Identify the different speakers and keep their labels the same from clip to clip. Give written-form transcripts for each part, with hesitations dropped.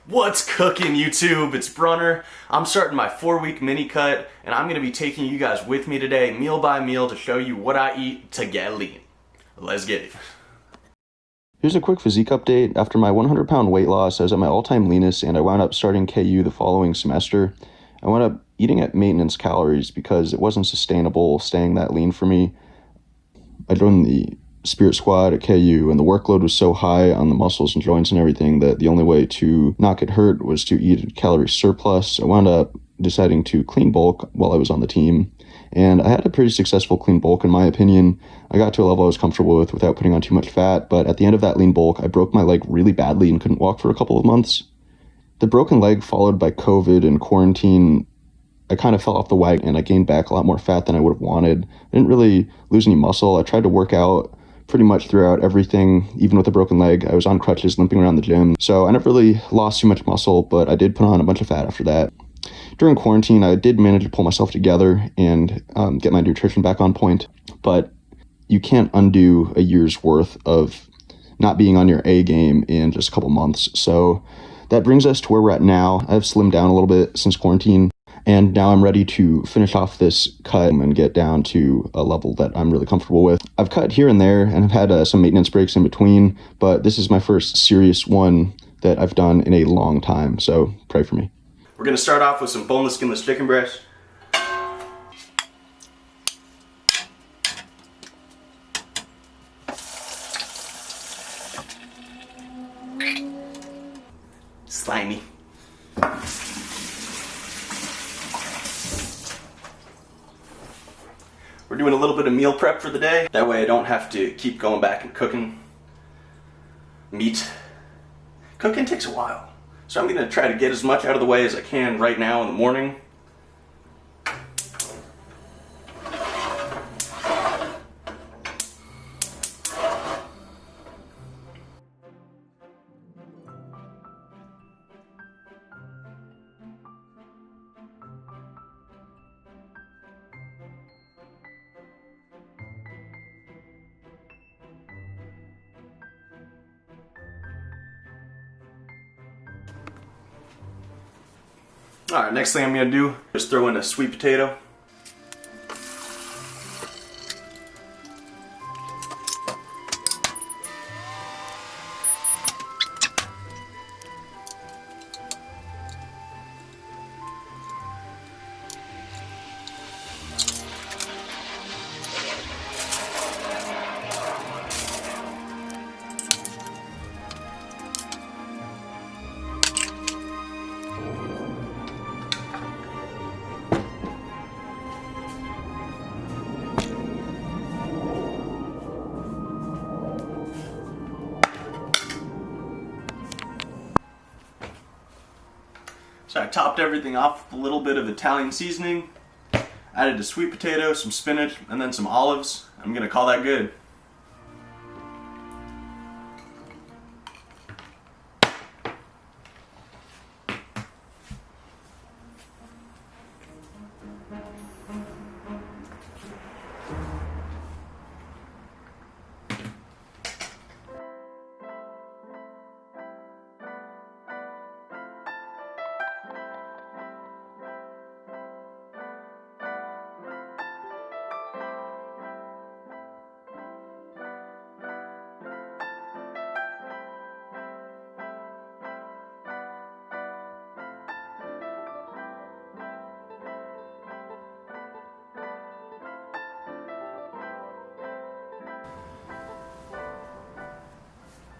Speaker 1: What's cooking, YouTube? It's Brunner. I'm starting my 4-week mini cut, and I'm gonna be taking you guys with me today, meal by meal, to show you what I eat to get lean. Let's get it.
Speaker 2: Here's a quick physique update. After my 100-pound weight loss, I was at my all-time leanest, and I wound up starting KU the following semester. I wound up eating at maintenance calories because it wasn't sustainable staying that lean for me. I joined the Spirit Squad at KU, and the workload was so high on the muscles and joints and everything that the only way to not get hurt was to eat a calorie surplus. I wound up deciding to clean bulk while I was on the team, and I had a pretty successful clean bulk in my opinion. I got to a level I was comfortable with without putting on too much fat, but at the end of that lean bulk, I broke my leg really badly and couldn't walk for a couple of months. The broken leg followed by COVID and quarantine, I kind of fell off the wagon and I gained back a lot more fat than I would have wanted. I didn't really lose any muscle. I tried to work out pretty much throughout everything, even with a broken leg. I was on crutches, limping around the gym. So I never really lost too much muscle, but I did put on a bunch of fat after that. During quarantine, I did manage to pull myself together and get my nutrition back on point, but you can't undo a year's worth of not being on your A game in just a couple months. So that brings us to where we're at now. I've slimmed down a little bit since quarantine, and now I'm ready to finish off this cut and get down to a level that I'm really comfortable with. I've cut here and there, and I've had some maintenance breaks in between, but this is my first serious one that I've done in a long time, so pray for me.
Speaker 1: We're gonna start off with some boneless, skinless chicken breast. Slimy. We're doing a little bit of meal prep for the day. That way I don't have to keep going back and cooking meat. Cooking takes a while. So I'm gonna try to get as much out of the way as I can right now in the morning. Alright, next thing I'm going to do is throw in a sweet potato. So I topped everything off with a little bit of Italian seasoning, added a sweet potato, some spinach, and then some olives. I'm gonna call that good.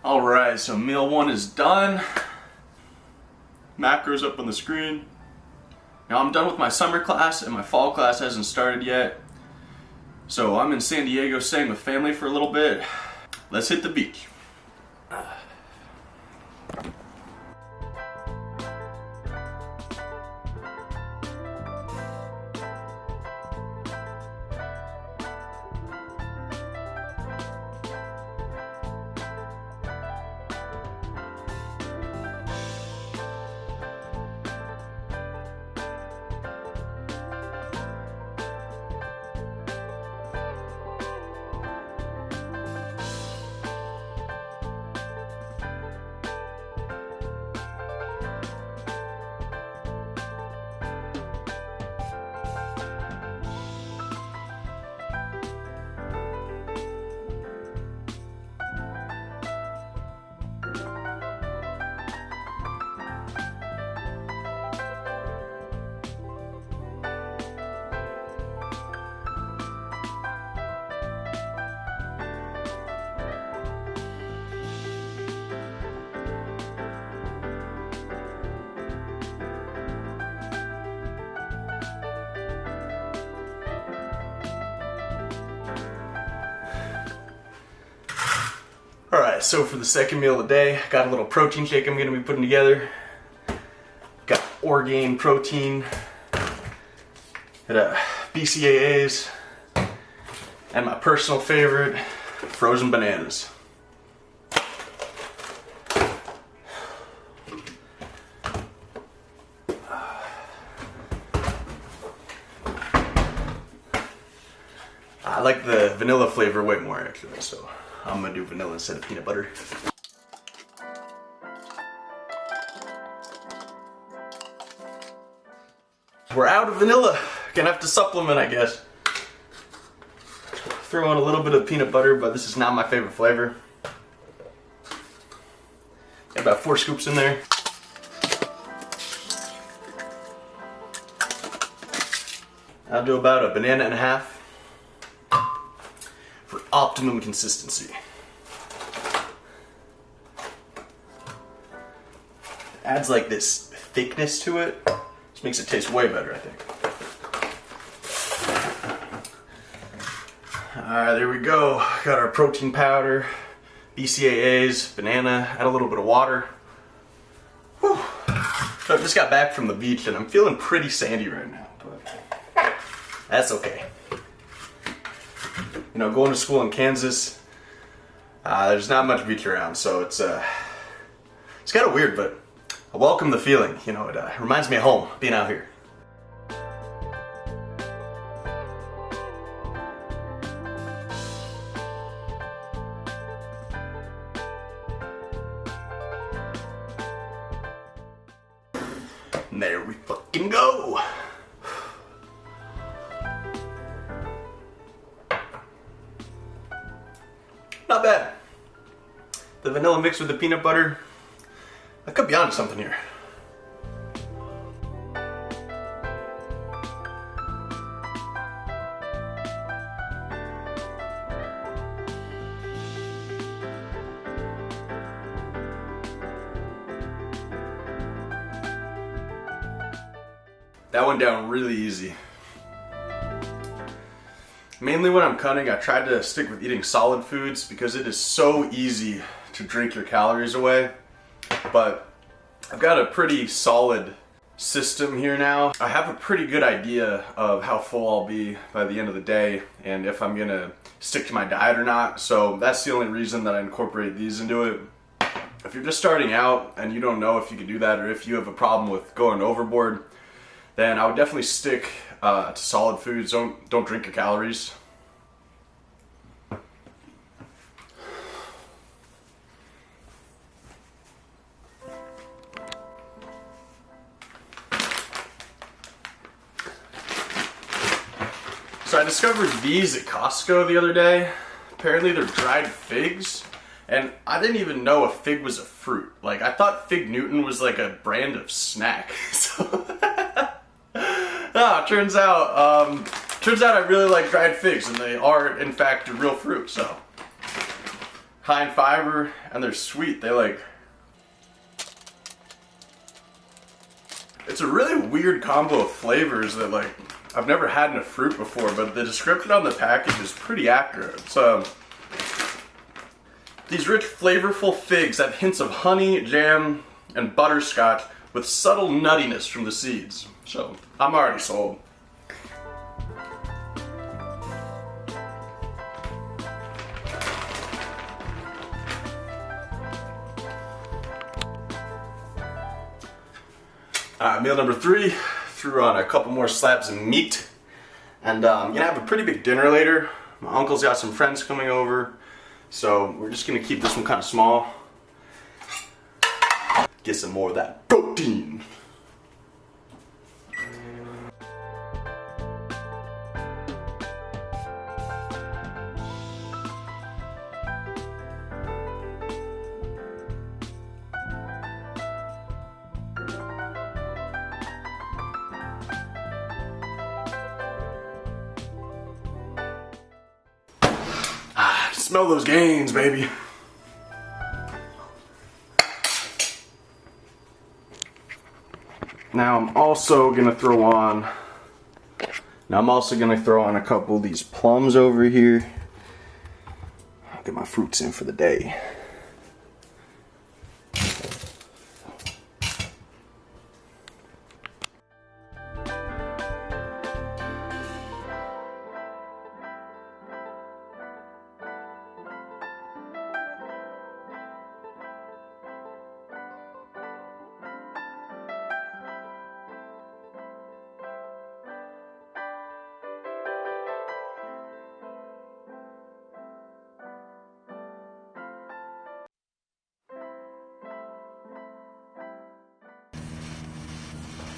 Speaker 1: Alright, so meal 1 is done. Macros up on the screen. Now I'm done with my summer class and my fall class hasn't started yet. So I'm in San Diego staying with family for a little bit. Let's hit the beach. Alright, so for the second meal of the day, got a little protein shake I'm going to be putting together. Got Orgain protein, got BCAAs, and my personal favorite, frozen bananas. I like the vanilla flavor way more actually, so I'm gonna do vanilla instead of peanut butter. We're out of vanilla. Gonna have to supplement, I guess. Throw in a little bit of peanut butter, but this is not my favorite flavor. Got about 4 scoops in there. I'll do about a banana and a half for optimum consistency. Adds like this thickness to it. Just makes it taste way better, I think. Alright, there we go. Got our protein powder, BCAAs, banana, add a little bit of water. Whew. So I just got back from the beach and I'm feeling pretty sandy right now, but that's okay. You know, going to school in Kansas, there's not much beach around, so it's kind of weird, but I welcome the feeling. You know, it reminds me of home, being out here. And there we fucking go. Not bad. The vanilla mixed with the peanut butter, I could be onto something here. That went down really easy. Mainly when I'm cutting, I tried to stick with eating solid foods because it is so easy to drink your calories away. But I've got a pretty solid system here now. I have a pretty good idea of how full I'll be by the end of the day and if I'm gonna stick to my diet or not. So that's the only reason that I incorporate these into it. If you're just starting out and you don't know if you can do that or if you have a problem with going overboard, then I would definitely stick to solid foods. Don't drink your calories. So I discovered these at Costco the other day. Apparently they're dried figs, and I didn't even know a fig was a fruit. Like, I thought Fig Newton was like a brand of snack. So turns out I really like dried figs, and they are in fact a real fruit. So high in fiber, and they're sweet. It's a really weird combo of flavors that like I've never had in a fruit before, but the description on the package is pretty accurate. So these rich, flavorful figs have hints of honey, jam, and butterscotch with subtle nuttiness from the seeds. So I'm already sold. Meal number 3, threw on a couple more slabs of meat. And I'm gonna have a pretty big dinner later. My uncle's got some friends coming over, so we're just gonna keep this one kind of small. Get some more of that protein. Smell those gains, baby. Now I'm also gonna throw on a couple of these plums over here. I'll get my fruits in for the day.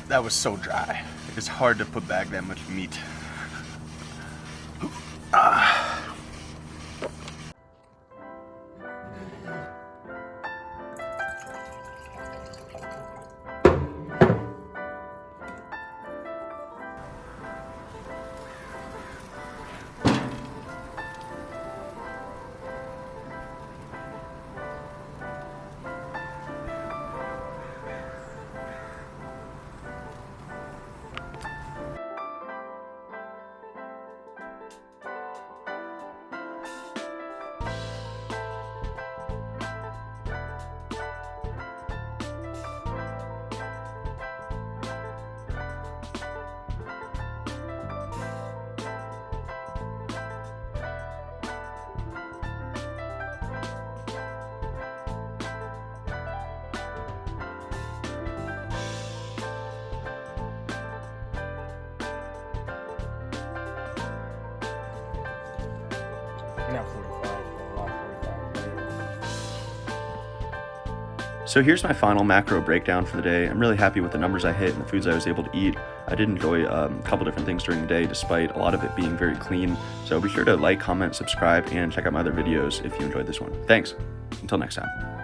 Speaker 1: That was so dry. It's hard to put back that much meat.
Speaker 3: Not 45, about 45.
Speaker 2: So here's my final macro breakdown for the day. I'm really happy with the numbers I hit and the foods I was able to eat. I did enjoy a couple different things during the day, despite a lot of it being very clean. So be sure to like, comment, subscribe, and check out my other videos if you enjoyed this one. Thanks. Until next time.